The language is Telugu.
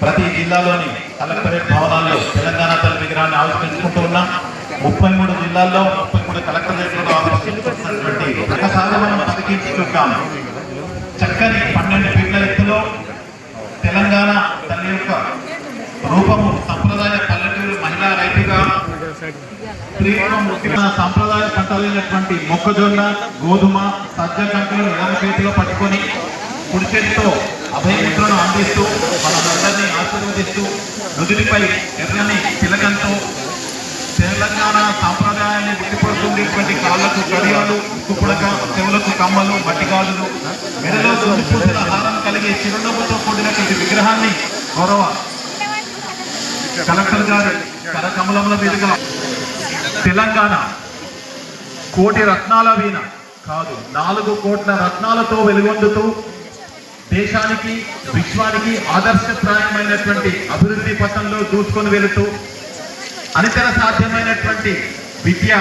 ప్రతి జిల్లాలోని కలెక్టరేట్ భవనాల్లో తెలంగాణ తల్లి విగ్రహాన్ని ఆవిష్కరించుకుంటూ ఉన్నాం. 33 జిల్లాల్లో 33 కలెక్టరేట్లలో ఆవిష్కరించుకున్నటువంటి ఒకసారి మనం బతికించుకుంటాం. చక్కని 12 ఫీట్ల ఎత్తులో తెలంగాణ తల్లి యొక్క రూపము సంప్రదాయ పల్లెటూరు మహిళా రైతుగా సంప్రదాయ పంటలైనటువంటి మొక్కజొన్న, గోధుమ, సజ్జ కంకులను ఎడమ చేతిలో పట్టుకొని కుడి చేతితో అభయముద్రను అందిస్తూ మనందరినీ ఆశీర్వదిస్తూ నుదుటిపై ఎర్రని తిలకంతో తెలంగాణ సాంప్రదాయాన్ని గుర్తుపడుతుండేటువంటి కాళ్ళకు కడియాలు, కుప్పుడక, చెవులకు కమ్మలు, మట్టిగాజులు, మెడలో పూజల హారం కలిగే చిరునవ్వుతో కూడినటువంటి విగ్రహాన్ని గౌరవ కలెక్టర్ గారు కరకమలముల మీదుగా తెలంగాణ కోటి రత్నాల వీణ కాదు 4 కోట్ల రత్నాలతో వెలుగొందుతూ దేశానికి, విశ్వానికి ఆదర్శప్రాయమైనటువంటి అభివృద్ధి పథంలో దూసుకొని వెళుతూ అనితర సాధ్యమైనటువంటి విద్య